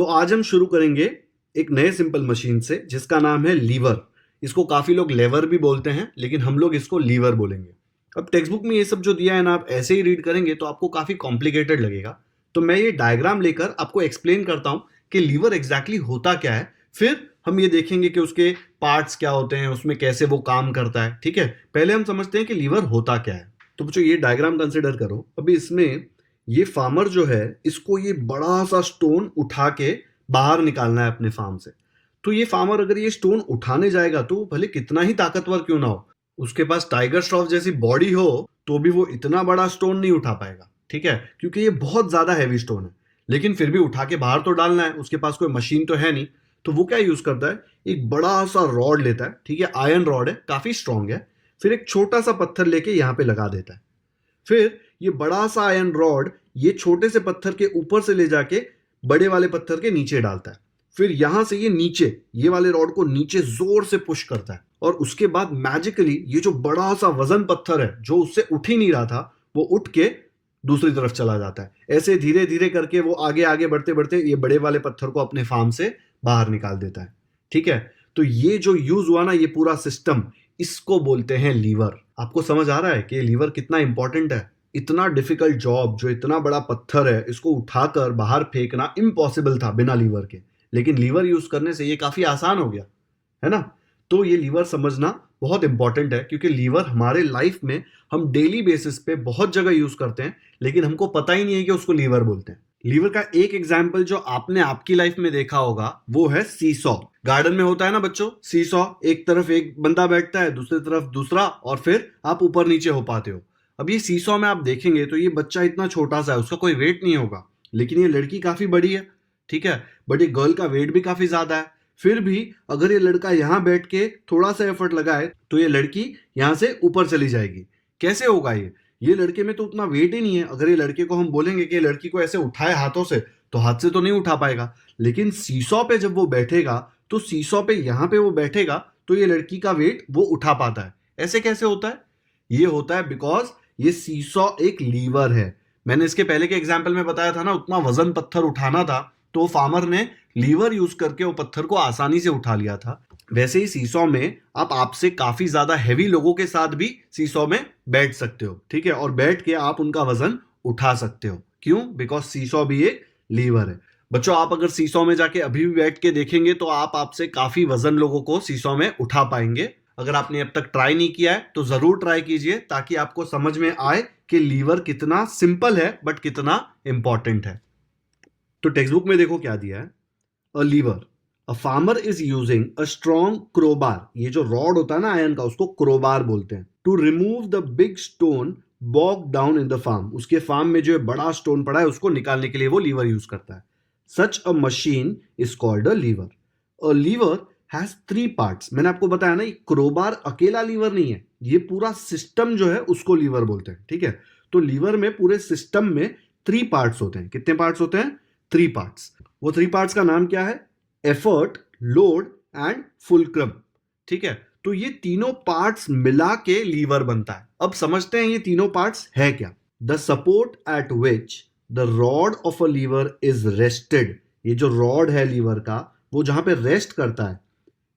तो आज हम शुरू करेंगे एक नए सिंपल मशीन से जिसका नाम है लीवर। इसको काफी लोग लेवर भी बोलते हैं, लेकिन हम लोग इसको लीवर बोलेंगे। अब टेक्स्ट बुक में ये सब जो दिया है ना, आप ऐसे ही रीड करेंगे तो आपको काफी कॉम्प्लिकेटेड लगेगा। तो मैं ये डायग्राम लेकर आपको एक्सप्लेन करता हूँ कि लीवर एग्जैक्टली होता क्या है। फिर हम ये देखेंगे कि उसके पार्ट्स क्या होते हैं, उसमें कैसे वो काम करता है। ठीक है, पहले हम समझते हैं कि लीवर होता क्या है। तो बच्चों ये डायग्राम कंसिडर करो। अभी इसमें ये फार्मर जो है, इसको ये बड़ा सा स्टोन उठा के बाहर निकालना है अपने फार्म से। तो ये फार्मर अगर ये स्टोन उठाने जाएगा तो भले कितना ही ताकतवर क्यों ना हो, उसके पास टाइगर श्रॉफ जैसी बॉडी हो, तो भी वो इतना बड़ा स्टोन नहीं उठा पाएगा। ठीक है, क्योंकि ये बहुत ज्यादा हैवी स्टोन है। लेकिन फिर भी उठा के बाहर तो डालना है, उसके पास कोई मशीन तो है नहीं। तो वो क्या यूज करता है, एक बड़ा सा रॉड लेता है। ठीक है, आयरन रॉड है, काफी स्ट्रांग है। फिर एक छोटा सा पत्थर लेके यहाँ पे लगा देता है। फिर ये बड़ा सा आयरन रॉड ये छोटे से पत्थर के ऊपर से ले जाके बड़े वाले पत्थर के नीचे डालता है। फिर यहां से ये नीचे ये वाले रॉड को नीचे जोर से पुश करता है, और उसके बाद मैजिकली ये जो बड़ा सा वजन पत्थर है जो उससे उठ ही नहीं रहा था, वो उठ के दूसरी तरफ चला जाता है। ऐसे धीरे धीरे करके वो आगे आगे बढ़ते बढ़ते ये बड़े वाले पत्थर को अपने फार्म से बाहर निकाल देता है। ठीक है, तो ये जो यूज हुआ ना, ये पूरा सिस्टम, इसको बोलते हैं लीवर। आपको समझ आ रहा है कि लीवर कितना इंपॉर्टेंट है। इतना डिफिकल्ट जॉब, जो इतना बड़ा पत्थर है, इसको उठाकर बाहर फेंकना इम्पॉसिबल था बिना लीवर के। लेकिन लीवर यूज करने से ये काफी आसान हो गया, है ना। तो ये लीवर समझना बहुत इंपॉर्टेंट है, क्योंकि लीवर हमारे लाइफ में हम डेली बेसिस पे बहुत जगह यूज करते हैं, लेकिन हमको पता ही नहीं है कि उसको लीवर बोलते हैं। लीवर का एक एग्जाम्पल जो आपने आपकी लाइफ में देखा होगा वो है सीसॉ। गार्डन में होता है ना बच्चों, सीसॉ। एक तरफ एक बंदा बैठता है, दूसरी तरफ दूसरा, और फिर आप ऊपर नीचे हो पाते हो। अब ये सीसॉ में आप देखेंगे तो ये बच्चा इतना छोटा सा है, उसका कोई वेट नहीं होगा। लेकिन ये लड़की काफी बड़ी है। ठीक है, बट ये गर्ल का वेट भी काफी ज्यादा है। फिर भी अगर ये लड़का यहां बैठ के थोड़ा सा एफर्ट लगाए तो ये लड़की यहां से ऊपर चली जाएगी। कैसे होगा ये लड़के में तो उतना वेट ही नहीं है। अगर ये लड़के को हम बोलेंगे कि लड़की को ऐसे उठाए हाथों से, तो हाथ से तो नहीं उठा पाएगा। लेकिन सीसॉ पे जब वो बैठेगा, तो सीसॉ पे यहां पे वो बैठेगा तो ये लड़की का वेट वो उठा पाता है। ऐसे कैसे होता है? ये होता है बिकॉज ये सीसॉ एक लीवर है। मैंने इसके पहले के एग्जाम्पल में बताया था ना, उतना वजन पत्थर उठाना था, तो फार्मर ने लीवर यूज करके वो पत्थर को आसानी से उठा लिया था। वैसे ही सीसॉ में आप आपसे काफी ज्यादा हैवी लोगों के साथ भी सीसॉ में बैठ सकते हो। ठीक है, और बैठ के आप उनका वजन उठा सकते हो। क्यों? बिकॉज सीसॉ भी एक लीवर है। बच्चों, आप अगर सीसॉ में जाके अभी भी बैठ के देखेंगे तो आप आपसे काफी वजन लोगों को सीसॉ में उठा पाएंगे। अगर आपने अब तक ट्राई नहीं किया है तो जरूर ट्राई कीजिए, ताकि आपको समझ में आए कि लीवर कितना सिंपल है बट कितना इंपॉर्टेंट है। तो टेक्स्ट बुक में देखो क्या दिया है। A lever, a farmer is using a strong crowbar. ये जो रॉड होता है ना आयरन का, उसको क्रोबार बोलते हैं। To remove the big stone bog down in the farm. उसके फार्म में जो बड़ा स्टोन पड़ा है उसको निकालने के लिए वो लीवर यूज करता है। Such a machine is called a lever. A lever has 3 parts. मैंने आपको बताया ना, ये क्रोबार अकेला लीवर नहीं है, ये पूरा सिस्टम जो है उसको लीवर बोलते हैं। ठीक है, तो लीवर में पूरे सिस्टम में 3 पार्ट्स होते हैं। कितने पार्ट्स होते हैं? 3 पार्ट्स। वो 3 पार्ट्स का नाम क्या है? Effort, load and fulcrum. ठीक है, तो ये तीनों पार्ट्स मिला के लीवर बनता है। अब समझते हैं ये तीनों पार्ट्स है क्या। The support at which the rod of a lever is rested. ये जो रॉड है लीवर का, वो जहां पे रेस्ट करता है,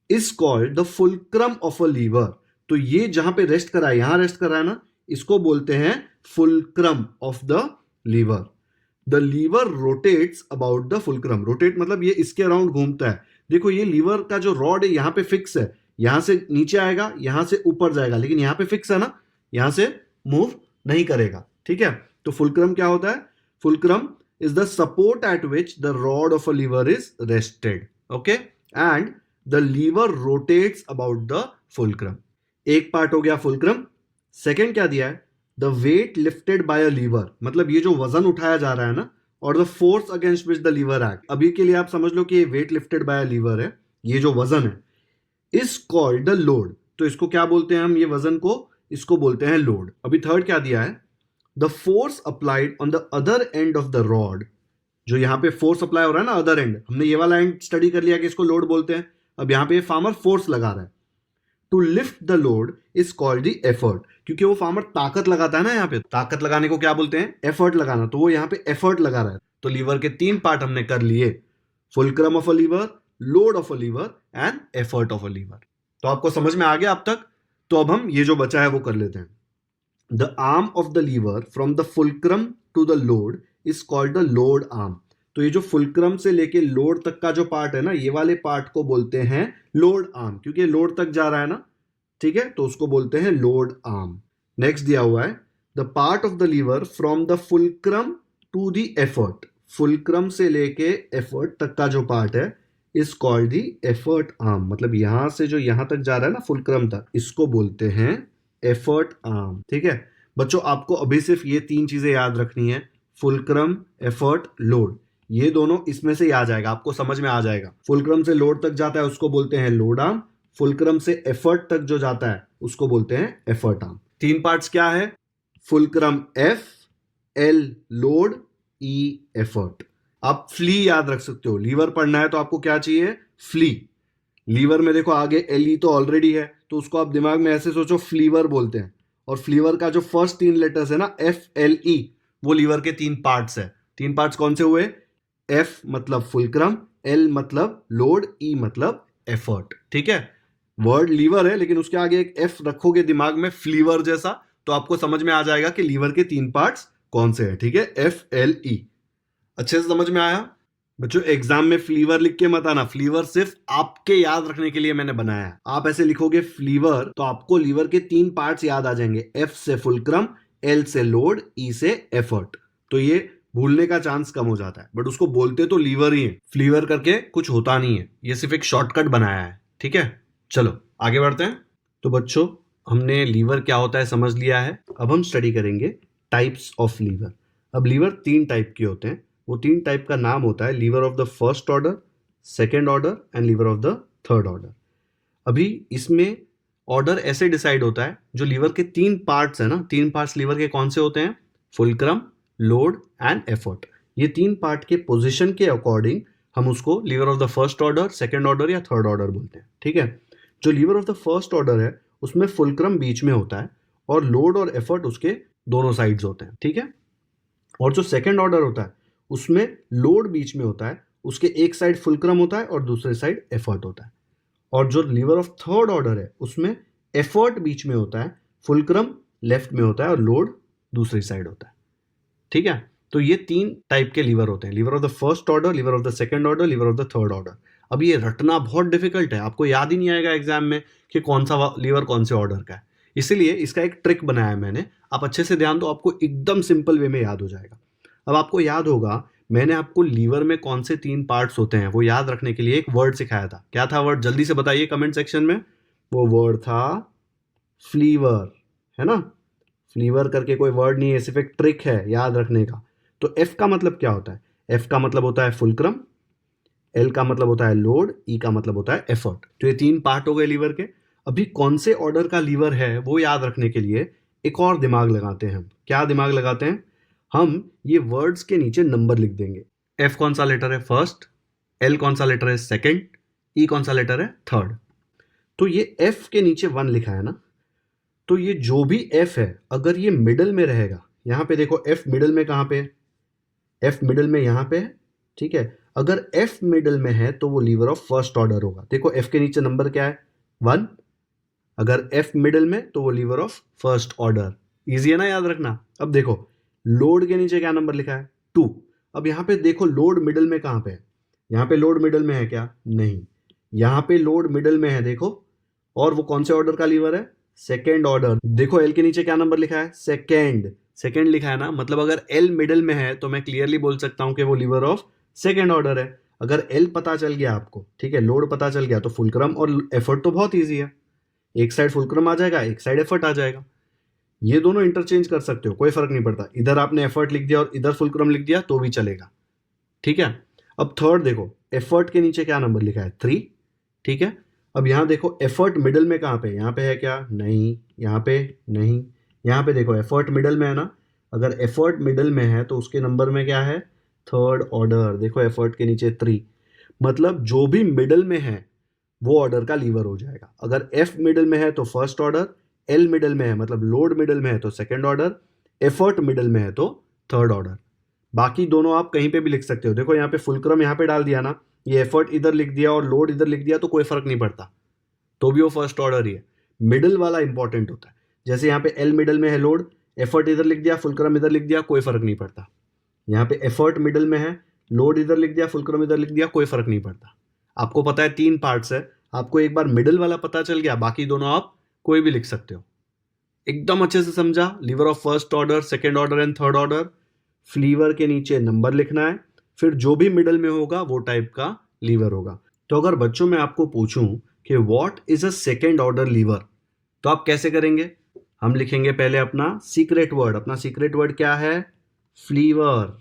is called the fulcrum of a lever. तो ये जहां पे रेस्ट कर रहा है, यहां रेस्ट कर रहा है ना, इसको बोलते हैं fulcrum of the lever. The lever rotates about the fulcrum. Rotate मतलब ये इसके अराउंड घूमता है। देखो, ये लीवर का जो रॉड है यहां पे फिक्स है, यहां से नीचे आएगा, यहां से ऊपर जाएगा, लेकिन यहां पे फिक्स है ना, यहां से मूव नहीं करेगा। ठीक है, तो फुलक्रम क्या होता है? Fulcrum is the support at which the rod of a lever is rested. Okay, and the lever rotates about the fulcrum. एक पार्ट हो गया फुलक्रम। सेकेंड क्या दिया है? The weight lifted by a lever, मतलब ये जो वजन उठाया जा रहा है ना, और the force against which the lever act. अभी के लिए आप समझ लो कि ये weight lifted by a lever है, ये जो वजन है, इज कॉल्ड द लोड। तो इसको क्या बोलते हैं हम? ये वजन को इसको बोलते हैं लोड। अभी थर्ड क्या दिया है? The force applied on the other end of the rod. जो यहां पे फोर्स अप्लाई हो रहा है ना, अदर एंड, हमने ये वाला एंड स्टडी कर लिया कि इसको लोड बोलते हैं। अब यहां पे फार्मर फोर्स लगा रहा है। To lift the load is called the effort, क्योंकि वो फार्मर ताकत लगाता है ना, यहाँ पे ताकत लगाने को क्या बोलते हैं? एफर्ट लगाना। तो वो यहाँ पे एफर्ट लगा रहा है। तो लीवर के 3 पार्ट हमने कर लिए। Fulcrum of a lever, load of a lever and effort of a lever. तो आपको समझ में आ गया अब तक? तो अब हम ये जो बचा है वो कर लेते हैं। The arm of the lever from the fulcrum to the load is called the load arm. तो ये जो फुलक्रम से लेके लोड तक का जो पार्ट है ना, ये वाले पार्ट को बोलते हैं लोड आर्म, क्योंकि ये लोड तक जा रहा है ना, ठीक है, तो उसको बोलते हैं लोड आर्म। नेक्स्ट दिया हुआ है the part of the lever from the fulcrum to the effort. Fulcrum से लेके एफर्ट तक का जो पार्ट है is called the effort arm. मतलब यहां से जो यहां तक जा रहा है ना फुलक्रम तक, इसको बोलते हैं एफर्ट आर्म। ठीक है बच्चों, आपको अभी सिर्फ ये तीन चीजें याद रखनी है, फुलक्रम, एफर्ट, लोड। ये दोनों इसमें से ही आ जाएगा, आपको समझ में आ जाएगा। फुलक्रम से लोड तक जाता है उसको बोलते हैं लोड आर्म, फुलक्रम से एफर्ट तक जो जाता है उसको बोलते हैं एफर्ट आर्म। तीन पार्ट्स क्या है? फुलक्रम एफ, एल लोड, ई एफर्ट। आप फ्ली याद रख सकते हो। लीवर पढ़ना है तो आपको क्या चाहिए? फ्ली। लीवर में देखो आगे एल ई तो ऑलरेडी है, तो उसको आप दिमाग में ऐसे सोचो फ्लीवर बोलते हैं। और फ्लीवर का जो फर्स्ट तीन लेटर्स है ना, एफ एल ई, वो लीवर के तीन पार्ट्स है। तीन पार्ट्स कौन से हुए? एफ मतलब फुलक्रम, एल मतलब लोड, ई मतलब एफर्ट। ठीक है, वर्ड लीवर है लेकिन उसके आगे एक एफ रखोगे दिमाग में फ्लीवर जैसा, तो आपको समझ में आ जाएगा कि लीवर के तीन पार्ट्स कौन से हैं। ठीक है, एफ एल ई। अच्छे से समझ में आया? बच्चों एग्जाम में फ्लीवर लिख के मत आना, फ्लीवर सिर्फ आपके याद रखने के लिए मैंने बनाया है। आप ऐसे लिखोगे फ्लीवर तो आपको लीवर के तीन पार्ट्स याद आ जाएंगे, एफ से फुलक्रम, एल से लोड, ई से एफर्ट। तो ये भूलने का चांस कम हो जाता है, बट उसको बोलते तो लीवर ही है। फ्लीवर करके कुछ होता नहीं है, ये सिर्फ एक शॉर्टकट बनाया है। ठीक है, चलो आगे बढ़ते हैं। तो बच्चों हमने लीवर क्या होता है समझ लिया है। अब हम स्टडी करेंगे टाइप्स ऑफ लीवर। अब लीवर तीन टाइप के होते हैं, वो तीन टाइप का नाम होता है lever of the first order, second order and lever of the third order. अभी इसमें ऑर्डर ऐसे डिसाइड होता है, जो लीवर के तीन पार्ट्स है ना, तीन पार्ट्स लीवर के कौन से होते हैं? Fulcrum, load and effort. ये तीन पार्ट के पोजीशन के अकॉर्डिंग हम उसको lever of the first order, second order या थर्ड ऑर्डर बोलते हैं। ठीक है, जो lever of the first order है उसमें फुलक्रम बीच में होता है और लोड और एफर्ट उसके दोनों साइड्स होते हैं। ठीक है, और जो सेकेंड ऑर्डर होता है उसमें लोड बीच में होता है, उसके एक साइड फुलक्रम होता है और दूसरे साइड एफर्ट होता है। और जो लीवर ऑफ थर्ड ऑर्डर है उसमें एफर्ट बीच में होता है, फुलक्रम लेफ्ट में होता है और लोड दूसरी साइड होता है। ठीक है, तो ये तीन टाइप के लीवर होते हैं, lever of the first order, lever of the second order, lever of the third order. अब ये रटना बहुत डिफिकल्ट है, आपको याद ही नहीं आएगा एग्जाम में कि कौन सा लीवर कौन से ऑर्डर का है। इसीलिए इसका एक ट्रिक बनाया है मैंने, आप अच्छे से ध्यान दो, आपको एकदम सिंपल वे में याद हो जाएगा। अब आपको याद होगा मैंने आपको लीवर में कौन से तीन पार्ट्स होते हैं वो याद रखने के लिए एक वर्ड सिखाया था। क्या था वर्ड? जल्दी से बताइए कमेंट सेक्शन में। वो वर्ड था फ्लीवर, है ना? फ्लीवर करके कोई वर्ड नहीं है, सिर्फ एक ट्रिक है याद रखने का। तो एफ का मतलब क्या होता है? एफ का मतलब होता है फुलक्रम, एल का मतलब होता है लोड, ई का मतलब होता है एफर्ट। तो ये तीन पार्ट हो गए लीवर के। अभी कौन से ऑर्डर का लीवर है वो याद रखने के लिए एक और दिमाग लगाते हैं हम। क्या दिमाग लगाते हैं? हम ये वर्ड्स के नीचे नंबर लिख देंगे। एफ कौन सा लेटर है? फर्स्ट। एल कौन सा लेटर है? सेकेंड। ई कौन सा लेटर है? थर्ड। तो ये एफ के नीचे 1 लिखा है ना, तो ये जो भी एफ है अगर ये मिडल में रहेगा, यहां पे देखो एफ मिडल में कहां पे है? एफ मिडल में यहां पे है। ठीक है, अगर एफ मिडल में है तो वो लीवर ऑफ फर्स्ट ऑर्डर होगा। देखो एफ के नीचे नंबर क्या है? 1। अगर एफ मिडल में तो वो lever of first order. Easy है ना याद रखना। अब देखो लोड के नीचे क्या नंबर लिखा है? 2। अब यहां पे देखो लोड मिडल में कहां पे है? यहां पे लोड मिडल में है क्या? नहीं, यहां पे लोड मिडल में है देखो। और वो कौन से ऑर्डर का लीवर है? Second order. देखो एल के नीचे क्या नंबर लिखा है? सेकेंड। सेकेंड लिखा है ना, मतलब अगर एल मिडल में है तो मैं क्लियरली बोल सकता हूं कि वो लीवर ऑफ सेकेंड ऑर्डर है। अगर एल पता चल गया आपको, ठीक है, लोड पता चल गया, तो फुलक्रम और एफर्ट तो बहुत ईजी है। एक साइड फुलक्रम आ जाएगा, एक साइड एफर्ट आ जाएगा। ये दोनों इंटरचेंज कर सकते हो, कोई फर्क नहीं पड़ता। इधर आपने एफर्ट लिख दिया और इधर फुलक्रम लिख दिया तो भी चलेगा। ठीक है, अब थर्ड देखो, एफर्ट के नीचे क्या नंबर लिखा है? 3। ठीक है, अब यहां देखो एफर्ट मिडल में कहां पे? यहां पे है क्या? नहीं, यहां पे नहीं। यहां पे देखो एफर्ट मिडल में है ना, अगर एफर्ट मिडल में है तो उसके नंबर में क्या है? Third order. देखो एफर्ट के नीचे 3, मतलब जो भी मिडल में है वो ऑर्डर का लीवर हो जाएगा। अगर एफ मिडल में है तो फर्स्ट ऑर्डर, एल मिडल में है मतलब लोड मिडल में है तो सेकेंड ऑर्डर, एफर्ट मिडल में है तो थर्ड ऑर्डर। बाकी दोनों आप कहीं पे भी लिख सकते हो। देखो यहाँ पे फुलक्रम यहाँ पे डाल दिया ना, ये एफर्ट इधर लिख दिया और लोड इधर लिख दिया तो कोई फर्क नहीं पड़ता, तो भी वो फर्स्ट ऑर्डर ही है। मिडिल वाला इंपॉर्टेंट होता है, जैसे यहाँ पे एल मिडिल में है लोड, एफर्ट इधर लिख दिया, फुलक्रम इधर लिख दिया, कोई फर्क नहीं पड़ता। यहाँ पे एफर्ट मिडिल में है, लोड इधर लिख दिया, फुलक्रम इधर लिख दिया, कोई फर्क नहीं पड़ता। आपको पता है 3 पार्ट्स है, आपको एक बार मिडिल वाला पता चल गया, बाकी दोनों आप कोई भी लिख सकते हो। एकदम अच्छे से समझा, lever of first order, second order and third order. फ्लीवर के नीचे नंबर लिखना है, फिर जो भी मिडिल में होगा वो टाइप का लीवर होगा। तो अगर बच्चों मैं आपको पूछूं कि what is a second order liver, तो आप कैसे करेंगे? हम लिखेंगे पहले अपना सीक्रेट वर्ड। अपना सीक्रेट वर्ड क्या है? फ्लीवर।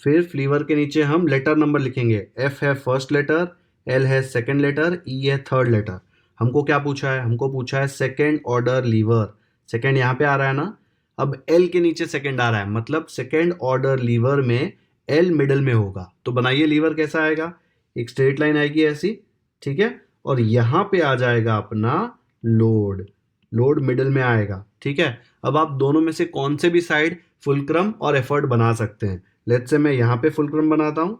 फिर फ्लीवर के नीचे हम लेटर नंबर लिखेंगे। एफ है फर्स्ट लेटर, एल है सेकेंड लेटर, ई है थर्ड लेटर। हमको क्या पूछा है? हमको पूछा है सेकेंड ऑर्डर लीवर। सेकेंड यहाँ पे आ रहा है ना, अब एल के नीचे सेकेंड आ रहा है, मतलब सेकेंड ऑर्डर लीवर में एल मिडल में होगा। तो बनाइए लीवर कैसा आएगा, एक स्ट्रेट लाइन आएगी ऐसी, ठीक है, और यहाँ पे आ जाएगा अपना लोड। लोड मिडल में आएगा, ठीक है। अब आप दोनों में से कौन से भी साइड फुलक्रम और एफर्ट बना सकते हैं। लेट्स से मैं यहाँ पे फुलक्रम बनाता हूँ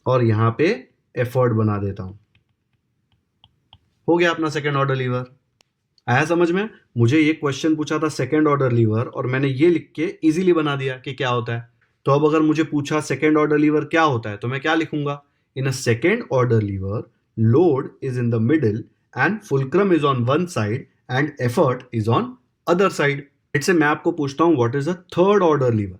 और यहाँ पे एफर्ट बना देता हूँ, हो गया अपना सेकेंड ऑर्डर लीवर। आया समझ में? मुझे ये क्वेश्चन पूछा था सेकेंड ऑर्डर लीवर और मैंने ये लिख के इजीली बना दिया कि क्या होता है। तो अब अगर मुझे पूछा सेकेंड ऑर्डर लीवर क्या होता है, तो मैं क्या लिखूंगा? In a second order lever, load is in the middle and fulcrum is on one side and effort is on other side. इससे मैं आपको पूछता हूं what is a third order lever.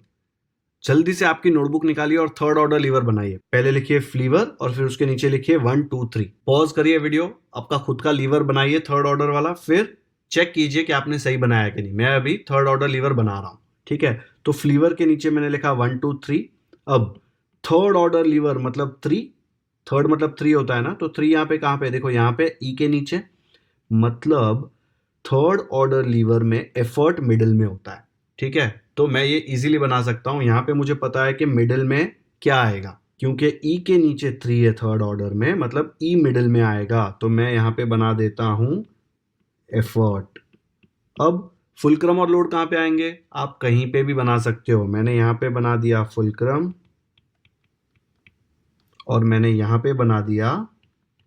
जल्दी से आपकी नोटबुक निकालिए और थर्ड ऑर्डर लीवर बनाइए। पहले लिखिए फ्लीवर और फिर उसके नीचे लिखिए 1 2 3। पॉज करिए वीडियो, आपका खुद का लीवर बनाइए थर्ड ऑर्डर वाला, फिर चेक कीजिए कि आपने सही बनाया कि नहीं। मैं अभी थर्ड ऑर्डर लीवर बना रहा हूं, ठीक है। तो फ्लीवर के नीचे मैंने लिखा 1 2 3। अब थर्ड ऑर्डर लीवर मतलब 3, थर्ड मतलब 3 होता है ना, तो 3 यहाँ पे कहाँ पे? देखो यहाँ पे ई के नीचे, मतलब थर्ड ऑर्डर लीवर में एफर्ट मिडिल में होता है, ठीक है। तो मैं ये इजीली बना सकता हूं, यहाँ पे मुझे पता है कि मिडिल में क्या आएगा, क्योंकि ई के नीचे 3 है थर्ड ऑर्डर में, मतलब ई मिडिल में आएगा। तो मैं यहाँ पे बना देता हूं एफर्ट। अब फुलक्रम और लोड कहाँ पे आएंगे? आप कहीं पे भी बना सकते हो। मैंने यहाँ पे बना दिया फुलक्रम और मैंने यहाँ पे बना दिया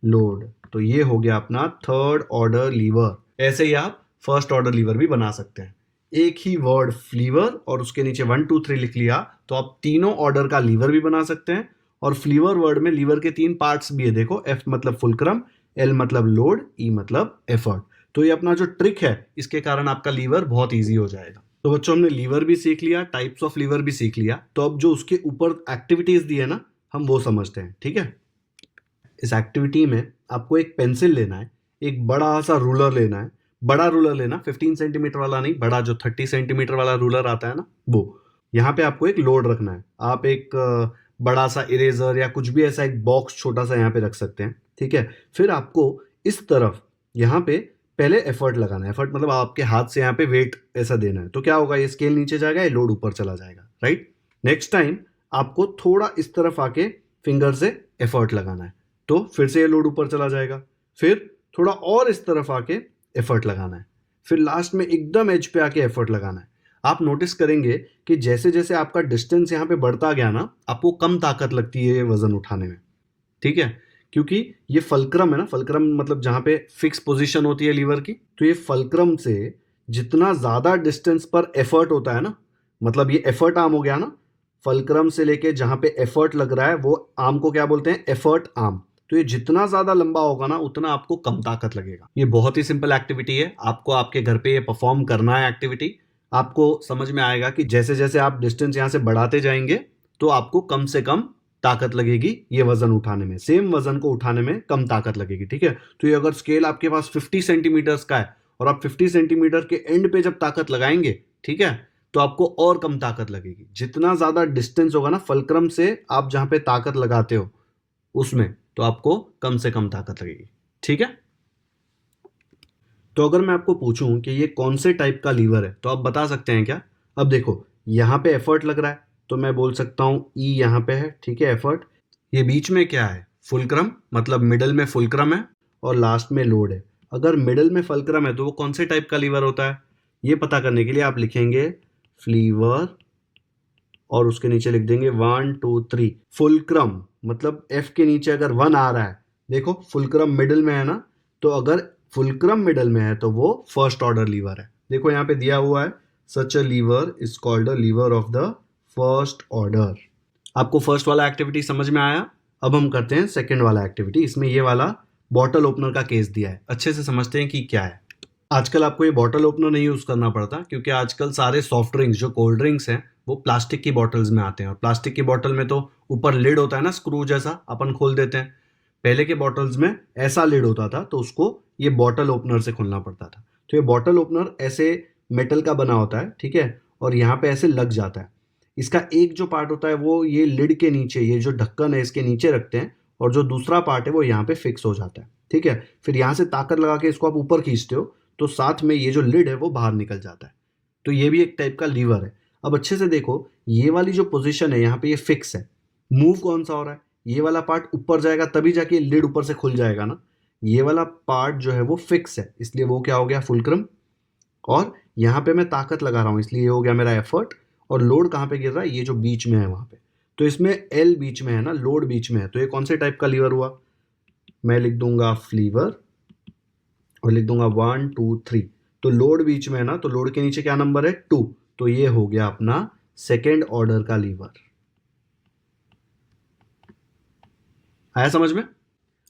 लोड, तो ये हो गया अपना थर्ड ऑर्डर लीवर। ऐसे ही आप फर्स्ट ऑर्डर लीवर भी बना सकते हैं। एक ही वर्ड फ्लीवर और उसके नीचे 1 2 3 लिख लिया, तो आप तीनों ऑर्डर का लीवर भी बना सकते हैं। और फ्लीवर वर्ड में लीवर के 3 पार्ट्स भी है, देखो, एफ मतलब फुलक्रम, एल मतलब लोड, ई मतलब एफर्ट। तो ये अपना जो ट्रिक है, इसके कारण आपका लीवर बहुत ईजी हो जाएगा। तो बच्चों हमने लीवर भी सीख लिया, टाइप्स ऑफ लीवर भी सीख लिया। तो अब जो उसके ऊपर एक्टिविटीज दी है ना, हम वो समझते हैं, ठीक है। इस एक्टिविटी में आपको एक पेंसिल लेना है, एक बड़ा सा रूलर लेना है। बड़ा रूलर लेना, 15 सेंटीमीटर वाला नहीं, बड़ा जो 30 सेंटीमीटर वाला रूलर आता है ना, वो। यहाँ पे आपको एक लोड रखना है। आप एक बड़ा सा इरेजर या कुछ भी ऐसा एक बॉक्स छोटा सा यहाँ पे रख सकते हैं, ठीक है। फिर आपको इस तरफ यहाँ पे पहले एफर्ट लगाना है। एफर्ट मतलब आपके हाथ से यहाँ पे वेट ऐसा देना है। तो क्या होगा, ये स्केल नीचे जाएगा, ये लोड ऊपर चला जाएगा, राइट। नेक्स्ट टाइम आपको थोड़ा इस तरफ आके फिंगर से एफर्ट लगाना है, तो फिर से ये लोड ऊपर चला जाएगा। फिर थोड़ा और इस तरफ आके एफर्ट लगाना है, फिर लास्ट में एकदम एज पे आके एफर्ट लगाना है। आप नोटिस करेंगे कि जैसे जैसे आपका डिस्टेंस यहाँ पे बढ़ता गया ना, आपको कम ताकत लगती है ये वजन उठाने में, ठीक है। क्योंकि ये फलक्रम है ना, फलक्रम मतलब जहाँ पे फिक्स पोजीशन होती है लीवर की, तो ये फलक्रम से जितना ज़्यादा डिस्टेंस पर एफर्ट होता है ना, मतलब ये एफर्ट आर्म हो गया ना, फलक्रम से लेके जहाँ पे एफर्ट लग रहा है वो आर्म को क्या बोलते हैं? Effort arm. तो ये जितना ज़्यादा लंबा होगा ना, उतना आपको कम ताकत लगेगा। ये बहुत ही सिंपल एक्टिविटी है, आपको आपके घर पे ये परफॉर्म करना है एक्टिविटी। आपको समझ में आएगा कि जैसे जैसे आप डिस्टेंस यहाँ से बढ़ाते जाएंगे, तो आपको कम से कम ताकत लगेगी ये वजन उठाने में, सेम वजन को उठाने में कम ताकत लगेगी, ठीक है। तो ये अगर स्केल आपके पास 50 सेंटीमीटर्स का है और आप 50 सेंटीमीटर के एंड पे जब ताकत लगाएंगे, ठीक है, तो आपको और कम ताकत लगेगी। जितना ज्यादा डिस्टेंस होगा ना फलक्रम से आप जहां पे ताकत लगाते हो उसमें, तो आपको कम से कम ताकत लगेगी, ठीक है। तो अगर मैं आपको पूछूं कि ये कौन से टाइप का लीवर है, तो आप बता सकते हैं क्या? अब देखो यहाँ पे एफर्ट लग रहा है, तो मैं बोल सकता हूँ ई यहाँ पे है, ठीक है, एफर्ट। ये बीच में क्या है? फुलक्रम, मतलब मिडल में फुलक्रम है और लास्ट में लोड है। अगर मिडल में फुलक्रम है तो वो कौन से टाइप का लीवर होता है? ये पता करने के लिए आप लिखेंगे फ्लीवर और उसके नीचे लिख देंगे 1 2 3। फुलक्रम मतलब F के नीचे अगर 1 आ रहा है, देखो फुलक्रम मिडिल में है ना, तो अगर फुलक्रम मिडिल में है तो वो फर्स्ट ऑर्डर लीवर है। देखो यहाँ पे दिया हुआ है such a lever is called a lever of the first order. आपको फर्स्ट वाला एक्टिविटी समझ में आया? अब हम करते हैं सेकेंड वाला एक्टिविटी। इसमें ये वाला बॉटल ओपनर का केस दिया है, अच्छे से समझते हैं कि क्या है। आजकल आपको ये बॉटल ओपनर नहीं यूज़ करना पड़ता, क्योंकि आजकल सारे सॉफ्ट ड्रिंक्स जो कोल्ड ड्रिंक्स हैं वो प्लास्टिक की बॉटल्स में आते हैं, और प्लास्टिक की बॉटल में तो ऊपर लिड होता है ना, स्क्रू जैसा, अपन खोल देते हैं। पहले के बॉटल्स में ऐसा लिड होता था, तो उसको ये बॉटल ओपनर से खोलना पड़ता था। तो ये बॉटल ओपनर ऐसे मेटल का बना होता है, ठीक है, और यहाँ पे ऐसे लग जाता है। इसका एक जो पार्ट होता है वो ये लिड के नीचे, ये जो ढक्कन है इसके नीचे रखते हैं, और जो दूसरा पार्ट है वो यहाँ पे फिक्स हो जाता है, ठीक है। फिर यहाँ से ताकत लगा के इसको आप ऊपर खींचते हो, तो साथ में ये जो लिड है वो बाहर निकल जाता है। तो ये भी एक टाइप का लीवर है। अब अच्छे से देखो, ये वाली जो पोजीशन है यहाँ पे ये फिक्स है। मूव कौन सा हो रहा है? ये वाला पार्ट ऊपर जाएगा तभी जाके लिड ऊपर से खुल जाएगा ना। ये वाला पार्ट जो है वो फिक्स है, इसलिए वो क्या हो गया? फुलक्रम। और यहाँ पे मैं ताकत लगा रहा हूँ, इसलिए ये हो गया मेरा एफर्ट। और लोड कहाँ पे गिर रहा है? ये जो बीच में है वहाँ पे। तो इसमें एल बीच में है ना, लोड बीच में है, तो ये कौन से टाइप का लीवर हुआ? मैं लिख दूंगा फ्लीवर और लिख दूंगा 1 2 3। तो लोड बीच में है ना, तो लोड के नीचे क्या नंबर है? 2। तो ये हो गया अपना सेकेंड ऑर्डर का लीवर। आया समझ में?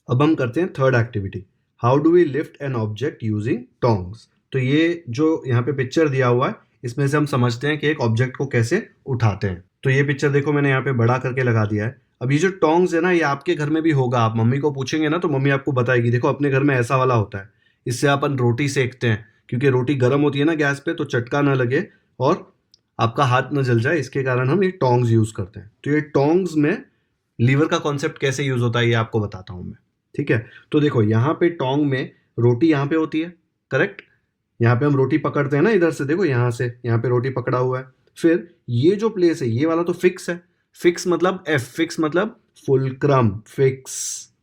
अब हम करते हैं third activity. How do we lift an object using tongs. तो ये जो यहाँ पे पिक्चर दिया हुआ है, इसमें से हम समझते हैं कि एक ऑब्जेक्ट को कैसे उठाते हैं। तो ये पिक्चर देखो, मैंने यहाँ पे बड़ा करके लगा दिया है। अब ये जो टोंग्स है ना, ये आपके घर में भी होगा। आप मम्मी को पूछेंगे ना तो मम्मी आपको बताएगी, देखो अपने घर में ऐसा वाला होता है। इससे अपन रोटी सेकते हैं, क्योंकि रोटी गर्म होती है ना गैस पे, तो चटका ना लगे और आपका हाथ ना जल जाए, इसके कारण हम ये टोंग्स यूज करते हैं। तो ये टोंग्स में लीवर का कॉन्सेप्ट कैसे यूज होता है ये आपको बताता हूं मैं, ठीक है। तो देखो यहाँ पे टोंग में रोटी यहाँ पे होती है, करेक्ट। यहाँ पे हम रोटी पकड़ते हैं ना, इधर से देखो, यहाँ से यहाँ पे रोटी पकड़ा हुआ है। फिर ये जो प्लेस है ये वाला तो फिक्स है। फिक्स मतलब एफ, फिक्स मतलब फुलक्रम, फिक्स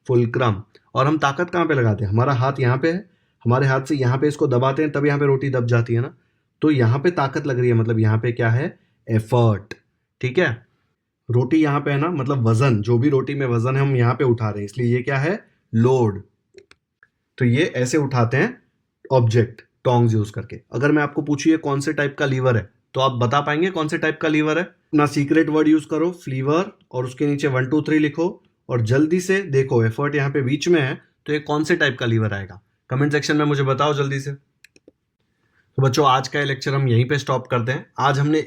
फुलक्रम। और हम ताकत कहाँ पे लगाते हैं? हमारा हाथ यहाँ पे है, हमारे हाथ से यहाँ पे इसको दबाते हैं, तब यहाँ पे रोटी दब जाती है ना। तो यहाँ पे ताकत लग रही है, मतलब यहाँ पे क्या है? एफर्ट, ठीक है। रोटी यहाँ पे है ना, मतलब वजन, जो भी रोटी में वजन है हम यहाँ पे उठा रहे हैं, इसलिए ये क्या है? लोड। तो ये ऐसे उठाते हैं ऑब्जेक्ट टोंग्स यूज करके। अगर मैं आपको पूछूँ ये कौन से टाइप का लीवर है, तो आप बता पाएंगे कौन से टाइप का लीवर है? अपना सीक्रेट वर्ड यूज करो, फ्लीवर, और उसके नीचे 1 2 3 लिखो, और जल्दी से देखो एफर्ट यहाँ पे बीच में है, तो ये कौन से टाइप का लीवर आएगा? कमेंट सेक्शन में मुझे बताओ जल्दी से। तो बच्चों, आज का ये लेक्चर हम यहीं पे स्टॉप करते हैं। आज हमने